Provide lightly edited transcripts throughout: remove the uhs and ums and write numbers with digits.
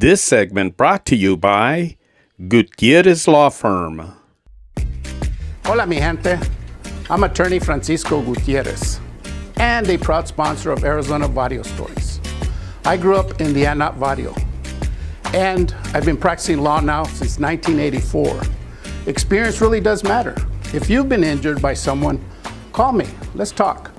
This segment brought to you by Gutierrez Law Firm. Hola, mi gente. I'm attorney Francisco Gutierrez and a proud sponsor of Arizona Barrio Stories. I grew up in the Anat Barrio, and I've been practicing law now since 1984. Experience really does matter. If you've been injured by someone, call me. Let's talk.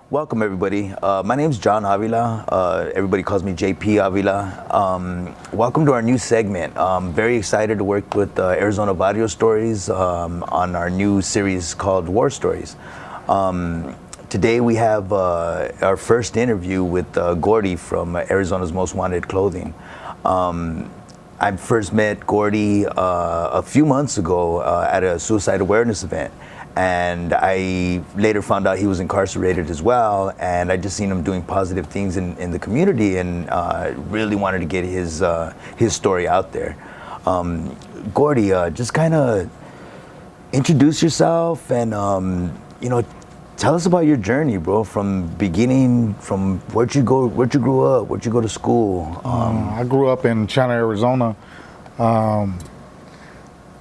Welcome everybody. My name's John Avila. Everybody calls me JP Avila. Welcome to our new segment. I'm very excited to work with Arizona Barrio Stories on our new series called War Stories. Today we have our first interview with Gordie from Arizona's Most Wanted Clothing. I first met Gordie a few months ago at a suicide awareness event. And I later found out he was incarcerated as well, and I just seen him doing positive things in the community, and really wanted to get his story out there. Gordie, just kind of introduce yourself, and tell us about your journey, bro. From beginning, from where'd you grew up, where'd you go to school? I grew up in Chandler, Arizona.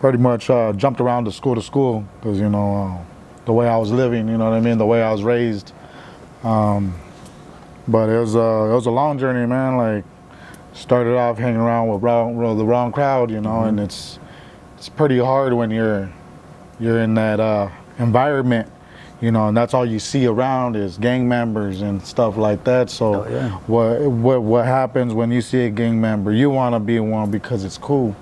Pretty much jumped around to school because, the way I was living, the way I was raised. But it was a long journey, man. Like, started off hanging around with the wrong crowd, and it's pretty hard when you're in that environment, and that's all you see around is gang members and stuff like that. So what happens when you see a gang member? You want to be one because it's cool,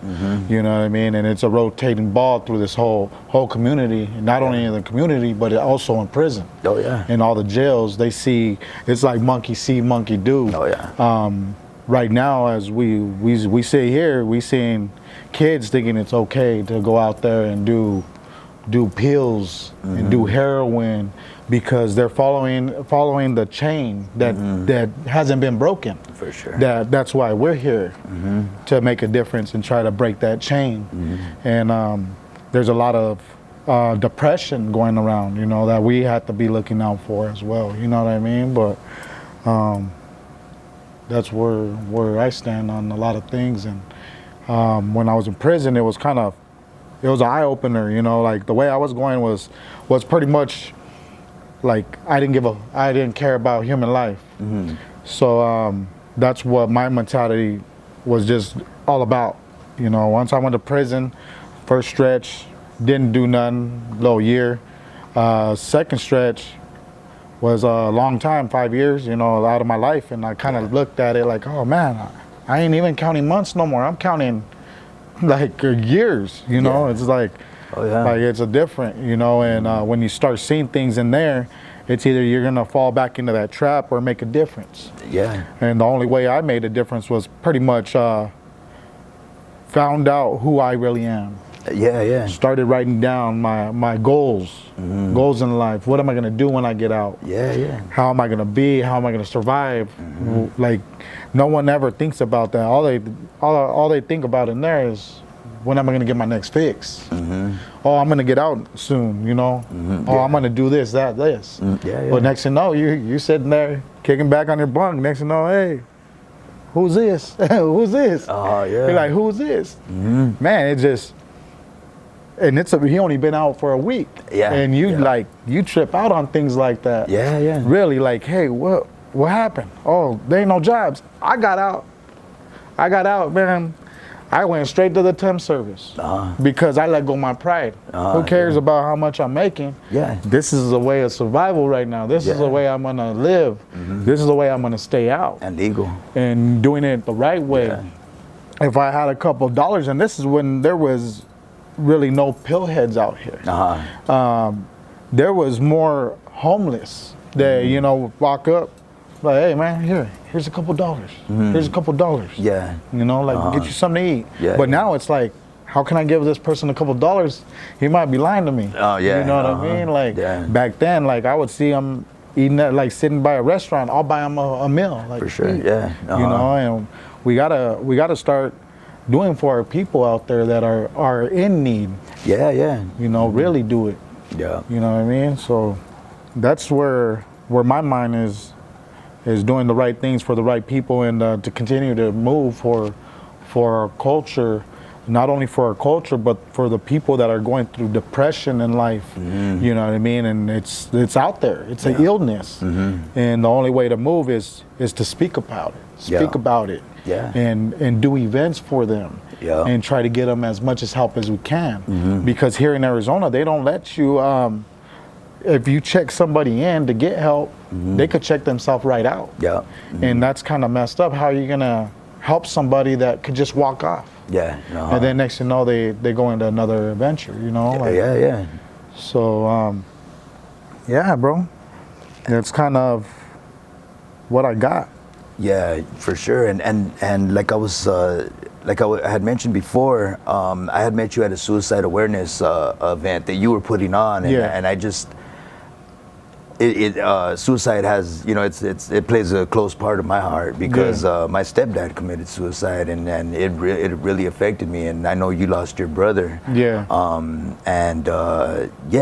you know what I mean? And it's a rotating ball through this whole community, not only in the community, but also in prison. Oh yeah. In all the jails, they see, it's like monkey see, monkey do. Oh yeah. Right now, as we sit here, we seeing kids thinking it's okay to go out there and do pills and do heroin because they're following the chain that hasn't been broken. For sure. That's why we're here, to make a difference and try to break that chain. And there's a lot of depression going around, that we have to be looking out for as well. You know what I mean? But that's where I stand on a lot of things. And when I was in prison, it was an eye-opener, like the way I was going was pretty much like I didn't care about human life. So that's what my mentality was just all about. Once I went to prison, first stretch, didn't do nothing, little year. Second stretch was a long time, 5 years, out of my life. And I kind of looked at it like, oh man, I ain't even counting months no more. I'm counting like years, it's like, like it's a different, and when you start seeing things in there, it's either you're gonna fall back into that trap or make a difference. Yeah. And the only way I made a difference was pretty much found out who I really am. Yeah. Started writing down my goals in life. What am I gonna do when I get out? Yeah. How am I gonna be? How am I gonna survive? Like, no one ever thinks about that. All they think about in there is, when am I gonna get my next fix? Oh, I'm gonna get out soon. Oh, I'm gonna do this, that, this. But next thing you know, you're sitting there kicking back on your bunk. Next thing you know, hey, who's this? Who's this? Oh yeah. You're like, who's this? Man, it just. And he only been out for a week. Yeah. And you trip out on things like that. Yeah. Really, like, hey, what happened? Oh, there ain't no jobs. I got out, man. I went straight to the temp service because I let go my pride. Who cares about how much I'm making? Yeah. This is a way of survival right now. This is the way I'm gonna live. This is the way I'm gonna stay out. And legal. And doing it the right way. Yeah. If I had a couple of dollars, and this is when there was really no pill heads out here. there was more homeless that, you know, walk up, like, hey man, here's a couple dollars. Here's a couple dollars. Yeah. You know, like get you something to eat. Yeah. But now it's like, how can I give this person a couple dollars? He might be lying to me. Oh yeah. You know what I mean? Like back then, like I would see him eating at, like sitting by a restaurant, I'll buy him a meal. Like, For sure. Yeah. You know, and we gotta start doing for our people out there that are in need. Yeah. Yeah. You know, really do it. Yeah. You know what I mean? So that's where my mind is doing the right things for the right people, and to continue to move for our culture, not only for our culture but for the people that are going through depression in life. You know what I mean? And it's out there. It's an illness, and the only way to move is to speak about it. Speak about it. Yeah. And do events for them. Yeah. And try to get them as much as help as we can. Because here in Arizona, they don't let you. If you check somebody in to get help, they could check themselves right out. Yeah. And that's kind of messed up. How are you gonna help somebody that could just walk off? Yeah. And then next thing you know, they go into another adventure. You know? Like, Yeah. So yeah, bro. That's kind of what I got. Yeah, for sure. And like I was I had mentioned before, I had met you at a suicide awareness event that you were putting on, and I just suicide has, you know, it plays a close part of my heart because my stepdad committed suicide, and it really affected me, and I know you lost your brother. Yeah.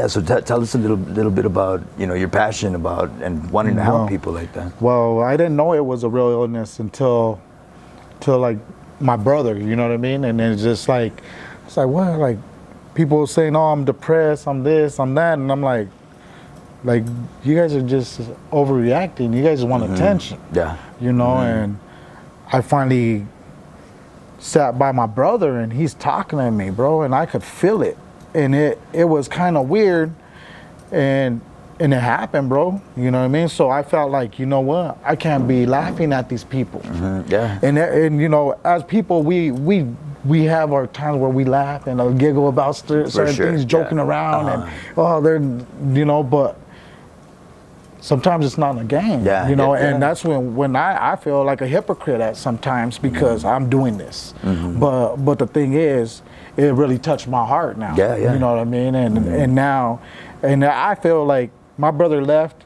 So tell us a little bit about, you know, your passion about and wanting to help people like that. Well, I didn't know it was a real illness until like my brother, you know what I mean? And it's just like, it's like, what? Like people saying, oh, I'm depressed, I'm this, I'm that, and I'm like, you guys are just overreacting. You guys want attention. Yeah. You know, and I finally sat by my brother and he's talking to me, bro, and I could feel it. And it was kind of weird, and it happened, bro. You know what I mean? So I felt like, you know what? I can't be laughing at these people. Yeah. And you know, as people, we have our times where we laugh and giggle about certain things, joking around, and they're, you know, but sometimes it's not a game, you know, and that's when I feel like a hypocrite at sometimes because I'm doing this. But the thing is, it really touched my heart now. You know what I mean? And now, and I feel like my brother left,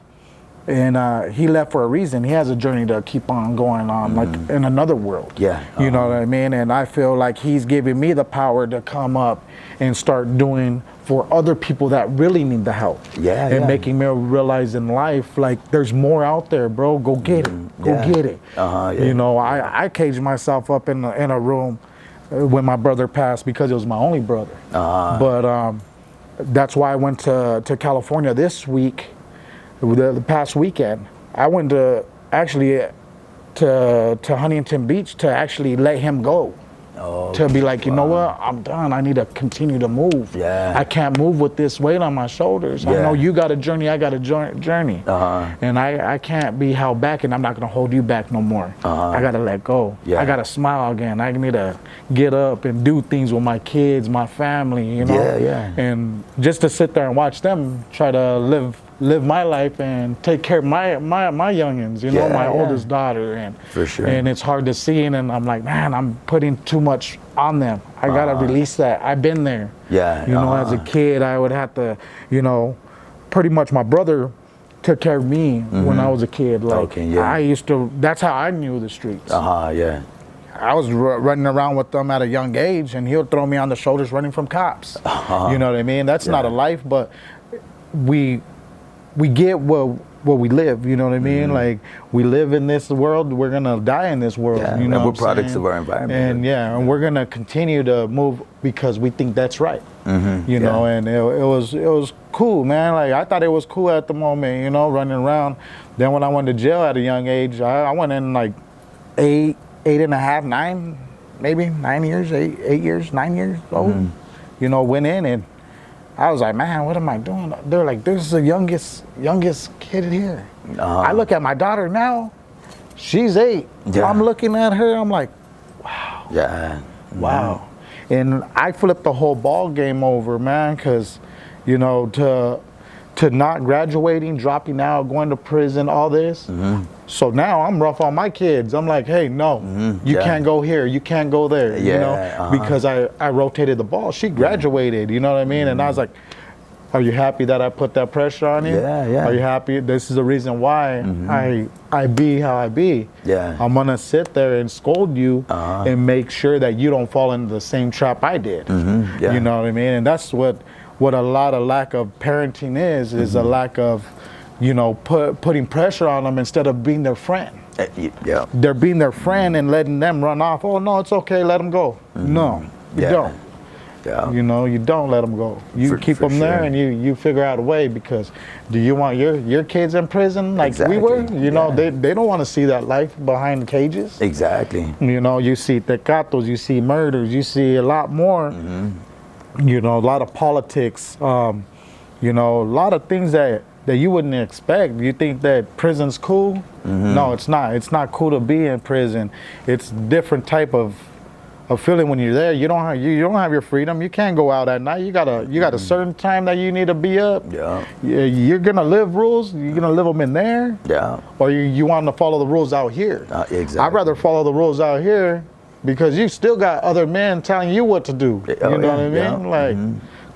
and he left for a reason. He has a journey to keep on going on, like in another world. You know what I mean? And I feel like he's giving me the power to come up and start doing for other people that really need the help. And making me realize in life, like there's more out there, bro. Go get it. Go get it. You know, I caged myself up in a room when my brother passed because it was my only brother. But that's why I went to California this week. The past weekend, I went to Huntington Beach to actually let him go. To be like, you know what, I'm done. I need to continue to move. I can't move with this weight on my shoulders. I know you got a journey, I got a journey. And I can't be held back, and I'm not going to hold you back no more. I got to let go. I got to smile again. I need to get up and do things with my kids, my family, you know. And just to sit there and watch them try to live my life and take care of my youngins, you know, my oldest daughter, and for sure. And it's hard to see, and I'm like, man, I'm putting too much on them. I gotta release that. I've been there. You know, as a kid, I would have to, you know, pretty much my brother took care of me when I was a kid. Like I used to. That's how I knew the streets. I was running around with them at a young age, and he'll throw me on the shoulders running from cops. You know what I mean? That's not a life, but we get what we live, you know what I mean? Like we live in this world, we're gonna die in this world. You know, and we're products of our environment. And and we're gonna continue to move because we think that's right. You know, and it was cool, man. Like I thought it was cool at the moment, you know, running around. Then when I went to jail at a young age, I went in like 8 and a half, 9, maybe 9 years, 8 years, 9 years old. You know, went in and I was like, man, what am I doing? They're like, this is the youngest kid here. I look at my daughter now, she's 8. I'm looking at her, I'm like, wow. Wow. And I flipped the whole ball game over, man, because, you know, to not graduating, dropping out, going to prison, all this. So now I'm rough on my kids. I'm like, hey, no, you can't go here, you can't go there, you know, because I rotated the ball. She graduated, you know what I mean? And I was like, are you happy that I put that pressure on you? Are you happy? This is the reason why I be how I be. I'm gonna sit there and scold you and make sure that you don't fall into the same trap I did. You know what I mean? And that's what a lot of lack of parenting is a lack of, you know, putting pressure on them instead of being their friend. They're being their friend and letting them run off. Oh no, it's okay, let them go. No, you don't. You know, you don't let them go. You keep them there, and you figure out a way, because do you want your kids in prison like we were? You know, they don't want to see that life behind the cages. You know, you see tecatos, you see murders, you see a lot more. You know, a lot of politics. You know, a lot of things that you wouldn't expect. You think that prison's cool? No, it's not. It's not cool to be in prison. It's different type of feeling when you're there. You don't have your freedom. You can't go out at night. You got a certain time that you need to be up. You're gonna live rules. You're gonna live them in there. Or you want to follow the rules out here. I'd rather follow the rules out here, because you still got other men telling you what to do. You know what I mean? Like,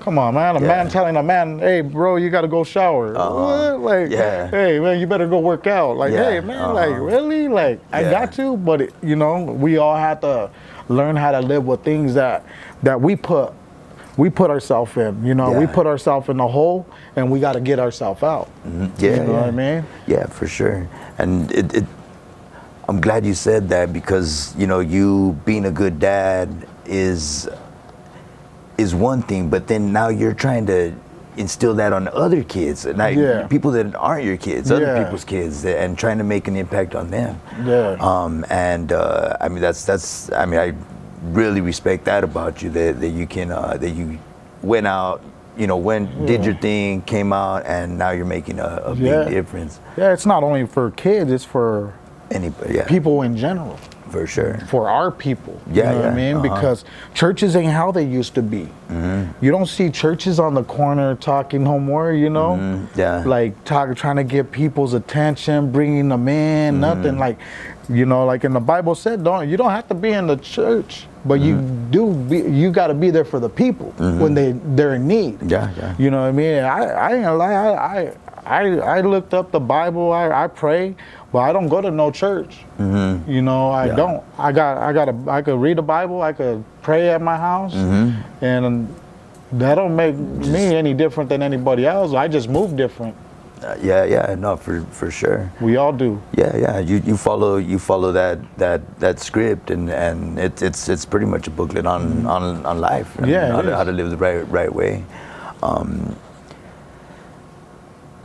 come on, man. A man telling a man, hey, bro, you got to go shower. What? Like, hey, man, you better go work out. Like, hey, man, like, really? Like, I got to? But, you know, we all have to learn how to live with things that we put ourselves in. You know, we put ourselves in the hole, and we got to get ourselves out. You know what I mean? Yeah, for sure. And I'm glad you said that, because, you know, you being a good dad is one thing, but then now you're trying to instill that on other kids, and people that aren't your kids, other people's kids, and trying to make an impact on them. I mean, that's I mean, I really respect that about you, that you can that you went out, you know, did your thing, came out, and now you're making a big difference. It's not only for kids, it's for anybody, people in general. For sure. For our people. You know what I mean? Because churches ain't how they used to be. You don't see churches on the corner talking no more, you know? Like trying to get people's attention, bringing them in, nothing. Like, you know, like in the Bible said, you don't have to be in the church, but you got to be there for the people when they're in need. You know what I mean? I ain't gonna lie, I looked up the Bible, I pray, but I don't go to no church. You know, I don't. I could read the Bible, I could pray at my house, and that don't make me any different than anybody else. I just move different. No, for sure. We all do. You follow that script, and it's pretty much a booklet on life, and how to live the right way.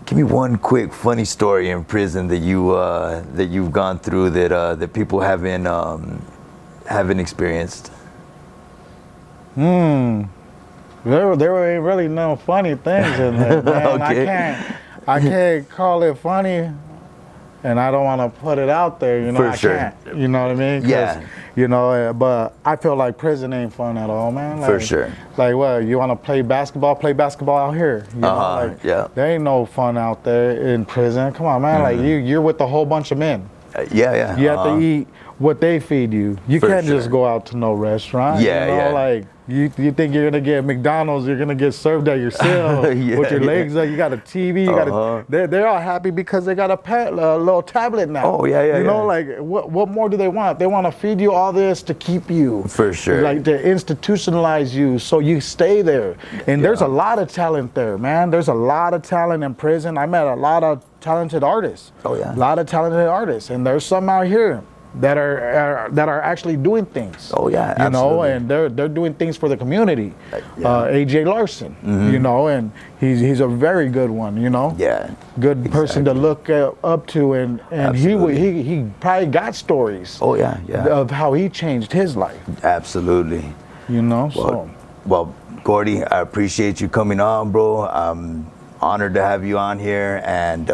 Give me one quick funny story in prison that you've gone through that people haven't experienced. There ain't really no funny things in there, man. I can't call it funny, and I don't want to put it out there, you know. For sure. Can't, you know what I mean? You know, but I feel like prison ain't fun at all, man. Like, for sure. Like, well, you want to play basketball out here. You know, like, there ain't no fun out there in prison. Come on, man. Like, you're with a whole bunch of men. You have to eat what they feed you. You can't just go out to no restaurant. You know, like, you think you're gonna get McDonald's, you're gonna get served at your cell with your legs up. You got a TV. You got they're all happy because they got a little tablet now. You know, like what more do they want? They want to feed you all this to keep you. For sure. Like to institutionalize you so you stay there. And there's a lot of talent there, man. There's a lot of talent in prison. I met a lot of talented artists. A lot of talented artists, and there's some out here that are actually doing things. You know, and they're doing things for the community. AJ Larson, you know, and he's a very good one, you know. Good person to look up to, and he probably got stories. Of how he changed his life. Absolutely. You know. Well, Gordie, I appreciate you coming on, bro. I'm honored to have you on here, and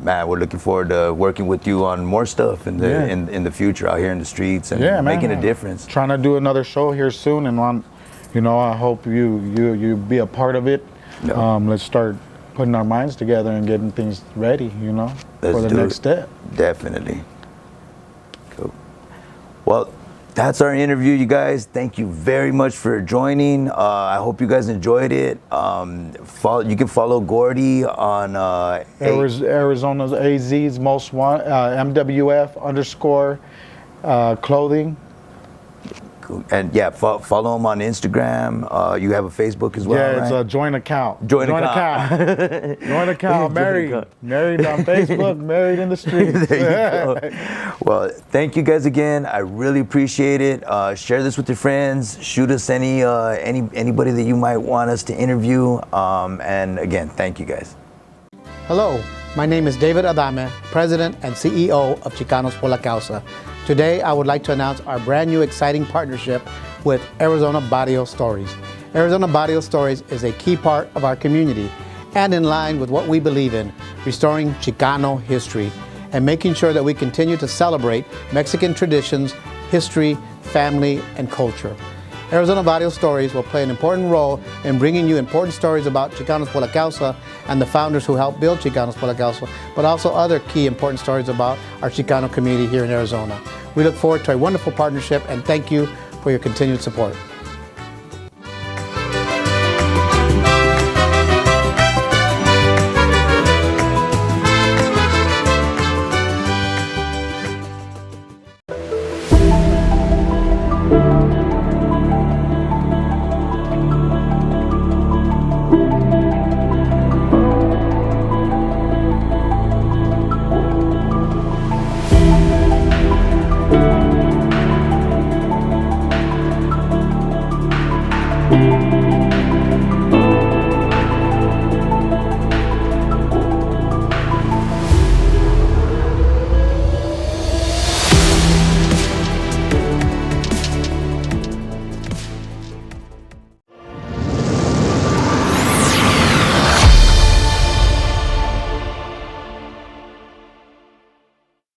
man, we're looking forward to working with you on more stuff in the future out here in the streets and making a difference. Trying to do another show here soon, and you know, I hope you be a part of it. Let's start putting our minds together and getting things ready, you know, for the next step. Definitely. Cool. Well, that's our interview, you guys. Thank you very much for joining. I hope you guys enjoyed it. You can follow Gordie on Arizona's AZ's most one MWF_clothing. And yeah, follow him on Instagram. You have a Facebook as well, yeah, right? It's a joint account. Joint account. Joint account. Married on Facebook, married in the streets. There you go. Well, thank you guys again. I really appreciate it. Share this with your friends. Shoot us anybody that you might want us to interview. And again, thank you guys. Hello, my name is David Adame, President and CEO of Chicanos por la Causa. Today, I would like to announce our brand new exciting partnership with Arizona Barrio Stories. Arizona Barrio Stories is a key part of our community and in line with what we believe in, restoring Chicano history and making sure that we continue to celebrate Mexican traditions, history, family, and culture. Arizona Barrio Stories will play an important role in bringing you important stories about Chicanos por la Causa and the founders who helped build Chicanos por la Causa, but also other key important stories about our Chicano community here in Arizona. We look forward to a wonderful partnership and thank you for your continued support.